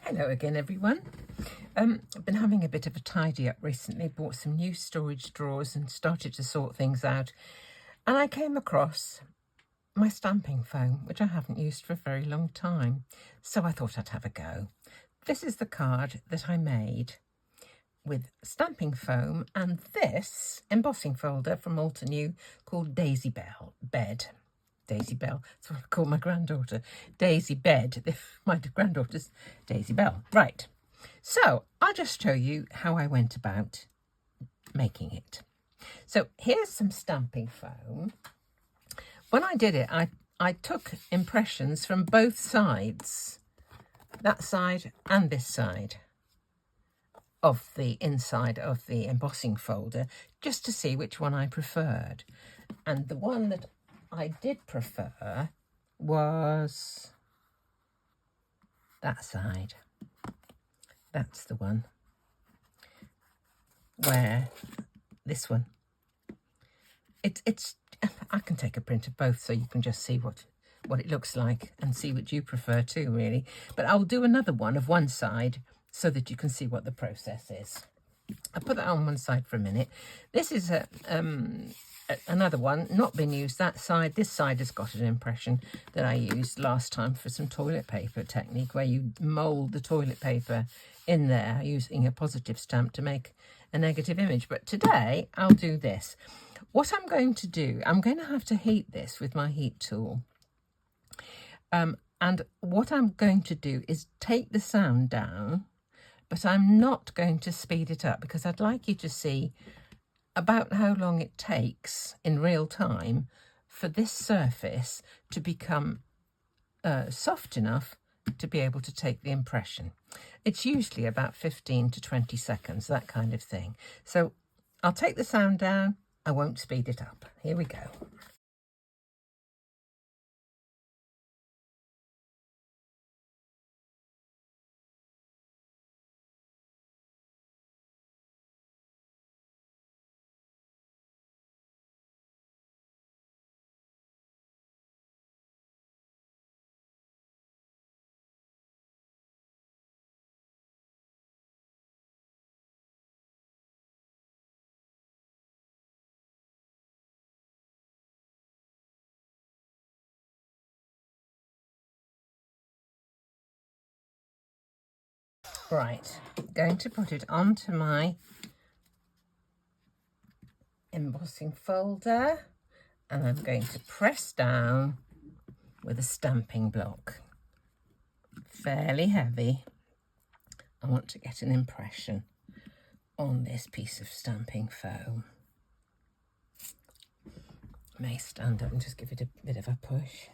Hello again, everyone. I've been having a bit of a tidy up recently, bought some new storage drawers and started to sort things out. And I came across my stamping foam, which I haven't used for a very long time. So I thought I'd have a go. This is the card that I made with stamping foam and this embossing folder from Altenew called Daisy Bed. Daisy Bell, that's what I call my granddaughter. Daisy Bed, my granddaughter's Daisy Bell. Right, so I'll just show you how I went about making it. So here's some stamping foam. When I did it, I took impressions from both sides, that side and this side of the inside of the embossing folder, just to see which one I preferred. And the one that I did prefer was that side. That's the one where this one. It's I can take a print of both so you can just see what it looks like and see what you prefer too, really. But I'll do another one of one side so that you can see what the process is. I'll put that on one side for a minute. This is another one, not been used that side. This side has got an impression that I used last time for some toilet paper technique, where you mould the toilet paper in there using a positive stamp to make a negative image. But today I'll do this. What I'm going to do, I'm going to have to heat this with my heat tool. And what I'm going to do is take the sound down, but I'm not going to speed it up because I'd like you to see about how long it takes in real time for this surface to become soft enough to be able to take the impression. It's usually about 15 to 20 seconds, that kind of thing. So I'll take the sound down, I won't speed it up. Here we go. Right, going to put it onto my embossing folder and I'm going to press down with a stamping block. Fairly heavy. I want to get an impression on this piece of stamping foam. May stand up and just give it a bit of a push.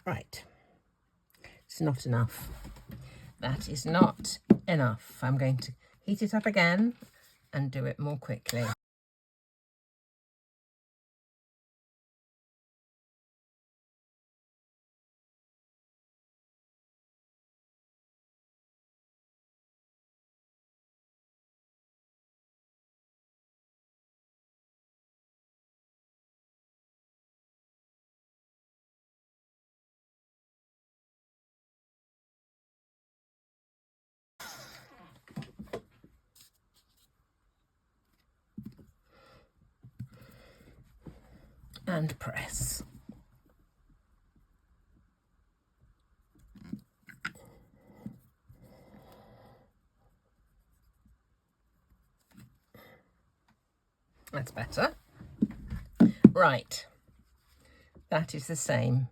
Right. It's not enough. That is not enough. I'm going to heat it up again and do it more quickly. And press. That's better. Right. That is the same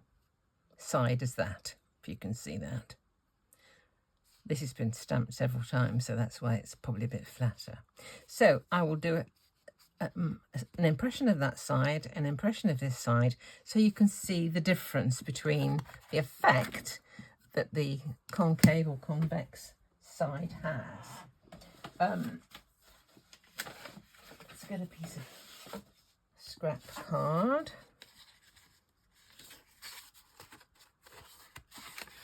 side as that, if you can see that. This has been stamped several times, so that's why it's probably a bit flatter. So I will do an impression of that side, an impression of this side, so you can see the difference between the effect that the concave or convex side has. Let's get a piece of scrap card.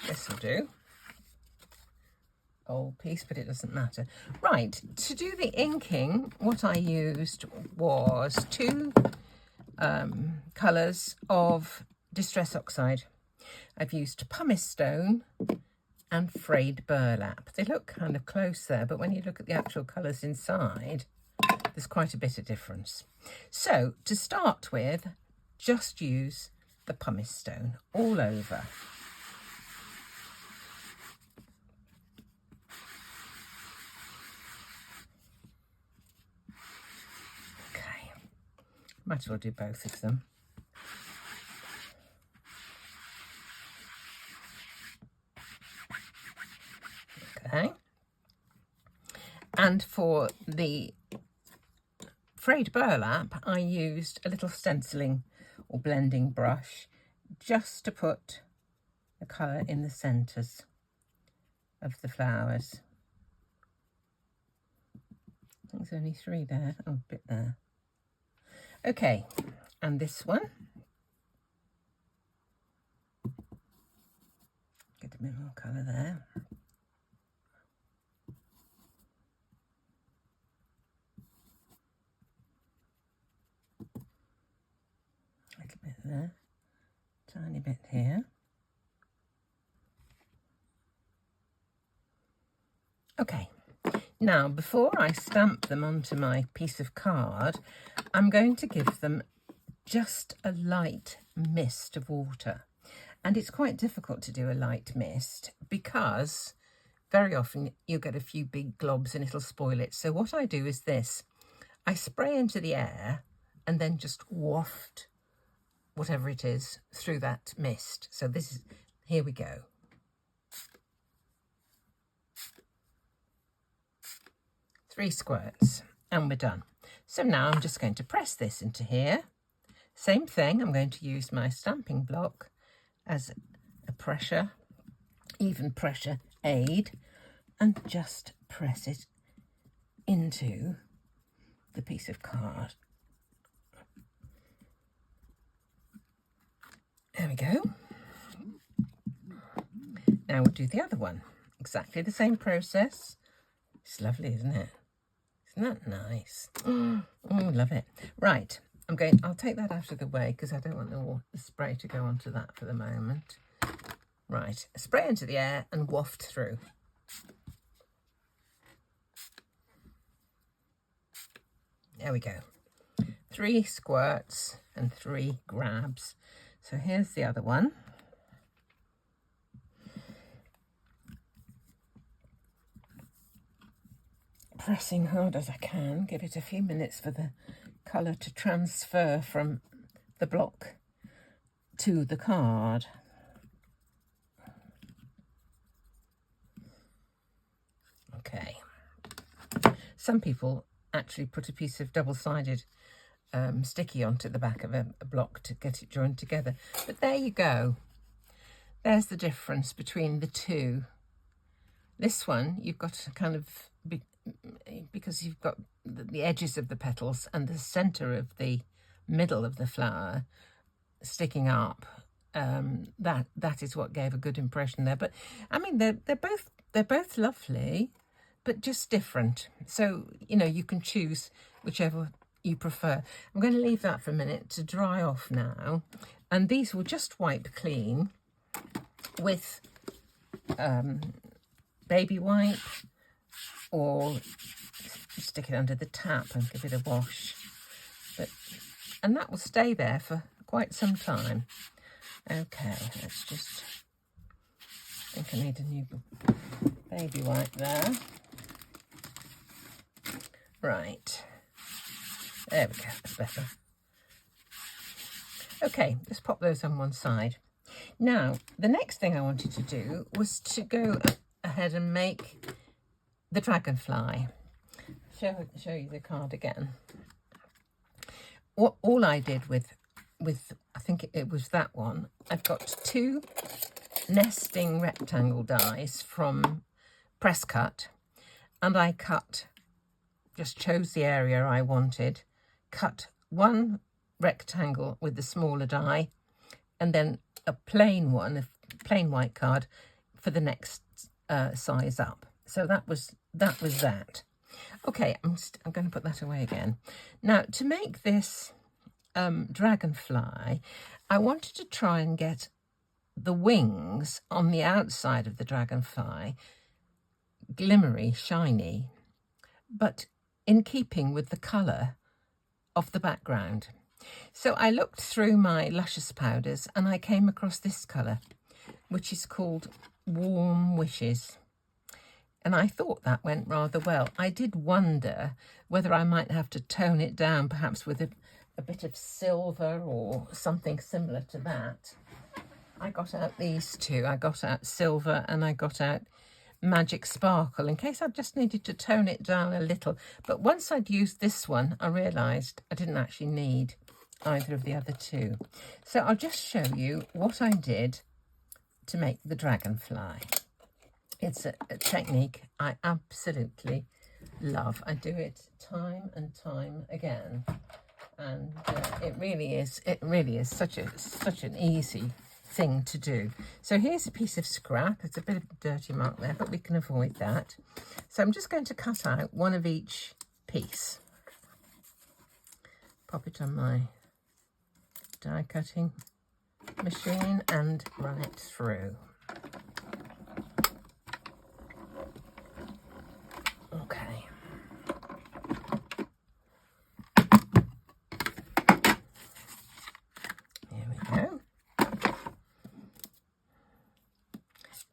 This will do. Old piece, but it doesn't matter. Right, to do the inking, what I used was two colours of Distress Oxide. I've used pumice stone and frayed burlap. They look kind of close there, but when you look at the actual colours inside, there's quite a bit of difference. So to start with, just use the pumice stone all over. Okay, might as well do both of them. Okay, and for the frayed burlap, I used a little stenciling or blending brush just to put the colour in the centres of the flowers. I think there's only 3 there, oh, a bit there. Okay, and this one. Get a bit more colour there. A little bit there, tiny bit here. Okay, now before I stamp them onto my piece of card, I'm going to give them just a light mist of water. And it's quite difficult to do a light mist because very often you'll get a few big globs and it'll spoil it. So what I do is this, I spray into the air and then just waft whatever it is through that mist. So this is, here we go. Three squirts and we're done. So now I'm just going to press this into here. Same thing, I'm going to use my stamping block as a pressure, even pressure aid, and just press it into the piece of card. There we go. Now we'll do the other one. Exactly the same process. It's lovely, isn't it? Isn't that nice? Oh, love it. Right, I'll take that out of the way because I don't want the spray to go onto that for the moment. Right, spray into the air and waft through. There we go. 3 squirts and 3 grabs. So here's the other one. Pressing hard as I can, give it a few minutes for the colour to transfer from the block to the card. Okay. Some people actually put a piece of double-sided sticky onto the back of a block to get it joined together. But there you go. There's the difference between the two. This one, you've got to kind of, because you've got the edges of the petals and the centre of the middle of the flower sticking up. That is what gave a good impression there. But I mean, they're both lovely, but just different. So you can choose whichever you prefer. I'm going to leave that for a minute to dry off now, and these will just wipe clean with baby wipe, or stick it under the tap and give it a wash. And that will stay there for quite some time. Okay, let's just, I think I need a new baby wipe there. Right, there we go, that's better. Okay, just pop those on one side. Now, the next thing I wanted to do was to go ahead and make the dragonfly. Show you the card again. All I did with I think it was that one, I've got 2 nesting rectangle dies from press cut, and I just chose the area I wanted, cut 1 rectangle with the smaller die, and then a plain one, a plain white card for the next size up. So that was that. Okay, I'm going to put that away again. Now, to make this dragonfly, I wanted to try and get the wings on the outside of the dragonfly glimmery, shiny, but in keeping with the colour of the background. So I looked through my Luscious powders and I came across this colour, which is called Warm Wishes. And I thought that went rather well. I did wonder whether I might have to tone it down, perhaps with a bit of silver or something similar to that. I got out these two. I got out silver and I got out Magic Sparkle in case I just needed to tone it down a little. But once I'd used this one, I realised I didn't actually need either of the other two. So I'll just show you what I did to make the dragonfly. It's a technique I absolutely love. I do it time and time again, and it really is such an easy thing to do. So here's a piece of scrap. It's a bit of a dirty mark there, but we can avoid that. So I'm just going to cut out one of each piece. Pop it on my die cutting machine and run it through. Okay. Here we go.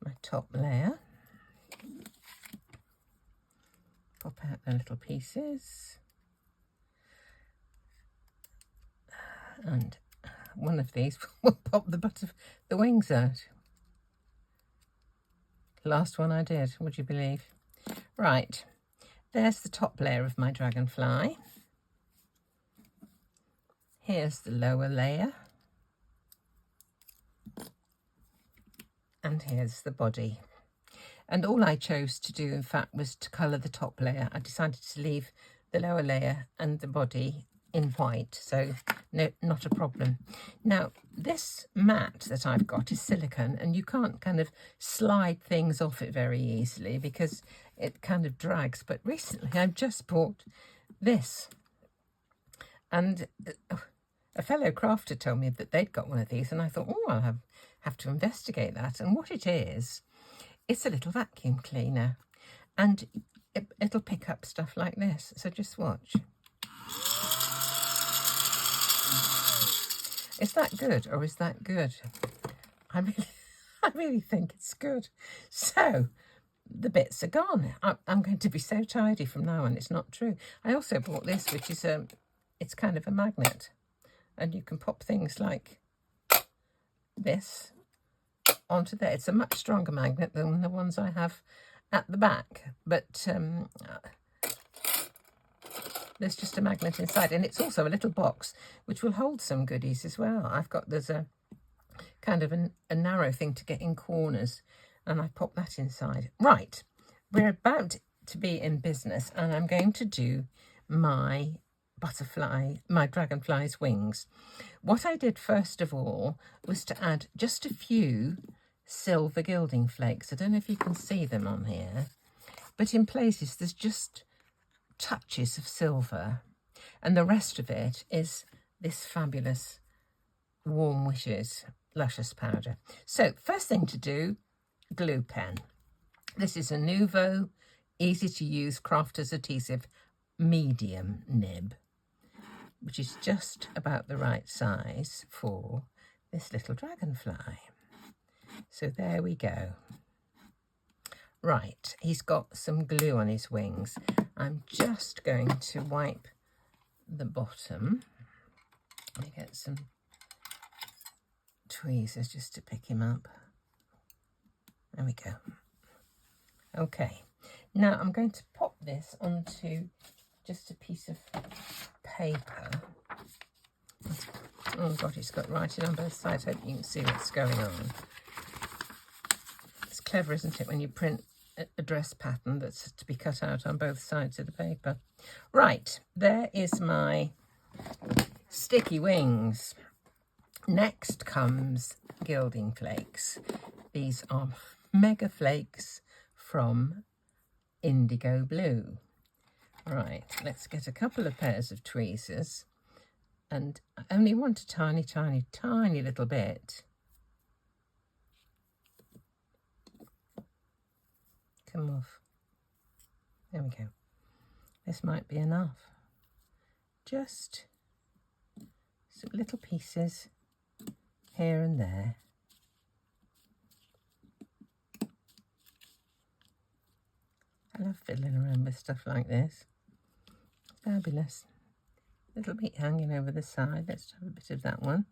My top layer. Pop out the little pieces. And one of these will pop the butt of the wings out. Last one I did, would you believe? Right, there's the top layer of my dragonfly. Here's the lower layer. And here's the body. And all I chose to do, in fact, was to colour the top layer. I decided to leave the lower layer and the body in white, so no, not a problem. Now, this mat that I've got is silicone, and you can't kind of slide things off it very easily because it kind of drags. But recently I've just bought this, and a fellow crafter told me that they'd got one of these, and I thought, oh, I'll have to investigate that. And what it is, it's a little vacuum cleaner, and it'll pick up stuff like this. So just watch. Is that good, or is that good? I really think it's good. So the bits are gone. I'm going to be so tidy from now on. It's not true. I also bought this, which is it's kind of a magnet, and you can pop things like this onto there. It's a much stronger magnet than the ones I have at the back, but there's just a magnet inside, and it's also a little box which will hold some goodies as well. There's a kind of a narrow thing to get in corners, and I pop that inside. Right, we're about to be in business, and I'm going to do my dragonfly's wings. What I did first of all was to add just a few silver gilding flakes. I don't know if you can see them on here, but in places there's just touches of silver, and the rest of it is this fabulous Warm Wishes Luscious powder. So first thing to do, glue pen. This is a Nuvo easy to use crafter's adhesive medium nib, which is just about the right size for this little dragonfly. So there we go. Right, he's got some glue on his wings. I'm just going to wipe the bottom. Let me get some tweezers just to pick him up. There we go. Okay, now I'm going to pop this onto just a piece of paper. Oh God, it's got writing on both sides. I hope you can see what's going on. It's clever, isn't it, when you print a dress pattern that's to be cut out on both sides of the paper. Right, there is my sticky wings. Next comes gilding flakes. These are mega flakes from Indigo Blue. Right, let's get a couple of pairs of tweezers, and I only want a tiny, tiny, tiny little bit. come off. There we go. This might be enough. Just some little pieces here and there. I love fiddling around with stuff like this. Fabulous. Little bit hanging over the side. Let's have a bit of that one.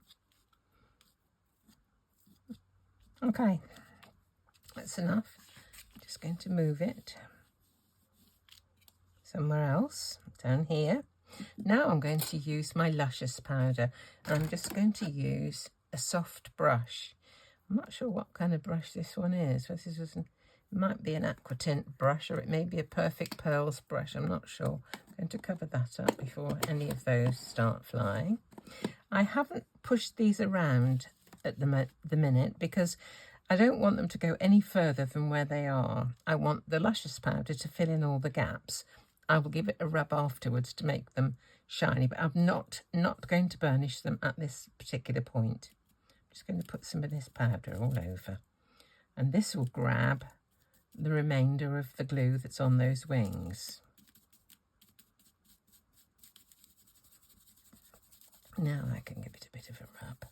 Okay, that's enough. I'm just going to move it somewhere else, down here. Now I'm going to use my Luscious powder. I'm just going to use a soft brush. I'm not sure what kind of brush this one is. It might be an aquatint brush, or it may be a Perfect Pearls brush. I'm not sure. I'm going to cover that up before any of those start flying. I haven't pushed these around at the minute because I don't want them to go any further than where they are. I want the Luscious powder to fill in all the gaps. I will give it a rub afterwards to make them shiny, but I'm not going to burnish them at this particular point. I'm just going to put some of this powder all over, and this will grab the remainder of the glue that's on those wings. Now I can give it a bit of a rub.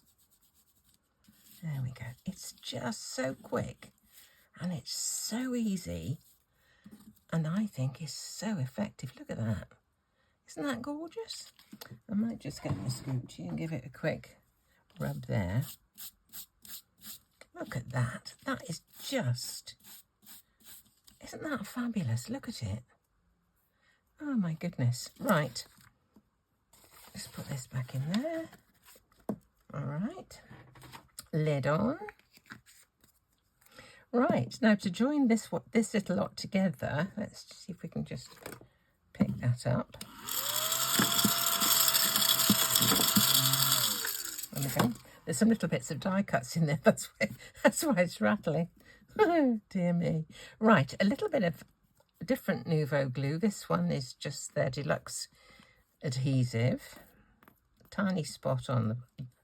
There we go. It's just so quick and it's so easy, and I think it's so effective. Look at that. Isn't that gorgeous? I might just get the scoochie and give it a quick rub there. Look at that. That is just... Isn't that fabulous? Look at it. Oh my goodness. Right. Let's put this back in there. All right. Lid on. Right, now to join this little lot together, let's see if we can just pick that up. There we go. There's some little bits of die cuts in there, that's why it's rattling. Oh dear me. Right, a little bit of different Nouveau glue. This one is just their deluxe adhesive. A tiny spot on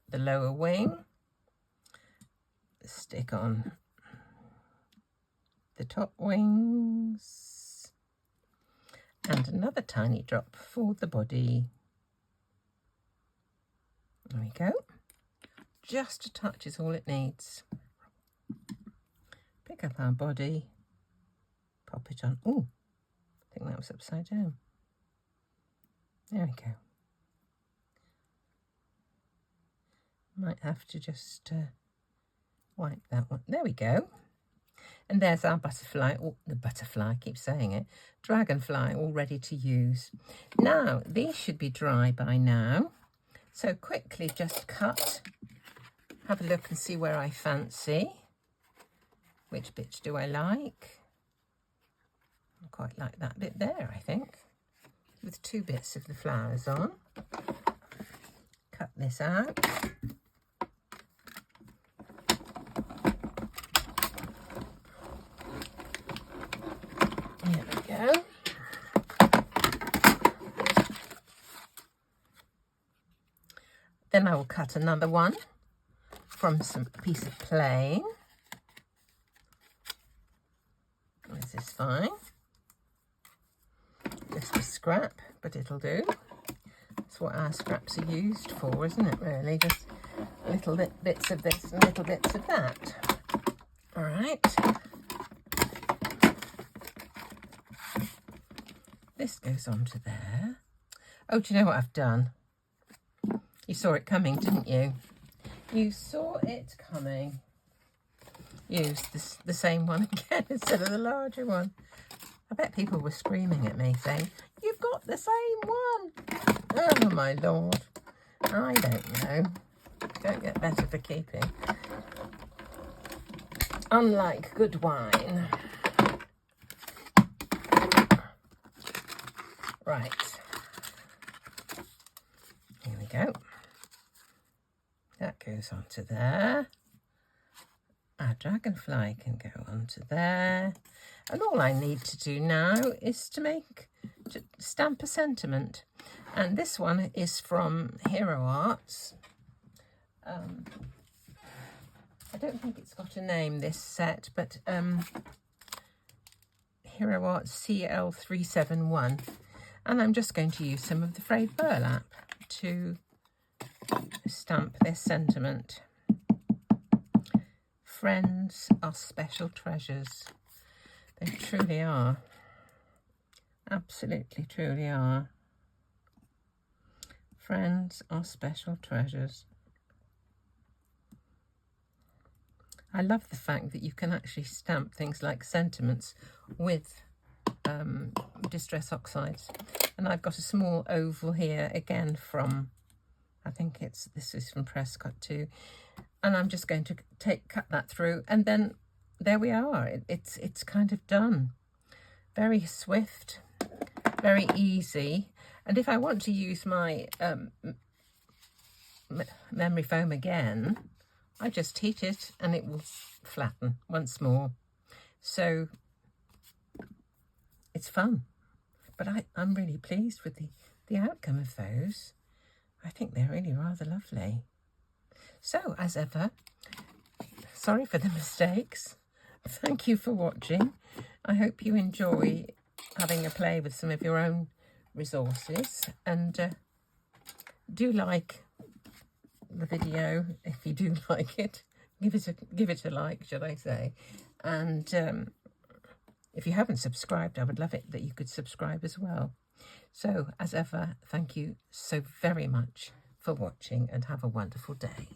the lower wing. Stick on the top wings, and another tiny drop for the body. There we go. Just a touch is all it needs. Pick up our body, pop it on. Oh, I think that was upside down. There we go. Might have to just wipe that one. There we go. And there's our butterfly. Oh, the butterfly, I keep saying it. Dragonfly, all ready to use. Now, these should be dry by now. So quickly just cut. Have a look and see where I fancy. Which bits do I like? I quite like that bit there, I think. With 2 bits of the flowers on. Cut this out. There we go. Then I will cut another one from some piece of plain. This is fine. Just a scrap, but it'll do. That's what our scraps are used for, isn't it, really? Just little bits of this and little bits of that. All right. This goes on to there. Oh, do you know what I've done? You saw it coming, didn't you? You saw it coming. Used the same one again instead of the larger one. I bet people were screaming at me saying, "You've got the same one." Oh my Lord. I don't know. Don't get better for keeping. Unlike good wine. Right. Here we go. That goes onto there. Our dragonfly can go onto there. And all I need to do now is to stamp a sentiment. And this one is from Hero Arts. I don't think it's got a name, this set, but Hero Art CL371, and I'm just going to use some of the Frayed Burlap to stamp this sentiment. Friends are special treasures. They truly are. Absolutely, truly are. Friends are special treasures. I love the fact that you can actually stamp things like sentiments with Distress Oxides. And I've got a small oval here, again from, I think this is from Prescott too. And I'm just going to cut that through, and then there we are. It's kind of done. Very swift, very easy. And if I want to use my memory foam again, I just heat it and it will flatten once more. So it's fun. But I'm really pleased with the outcome of those. I think they're really rather lovely. So, as ever, sorry for the mistakes. Thank you for watching. I hope you enjoy having a play with some of your own resources, and do like the video if you do like it. Give it a like, should I say? And if you haven't subscribed, I would love it that you could subscribe as well. So, as ever, thank you so very much for watching, and have a wonderful day.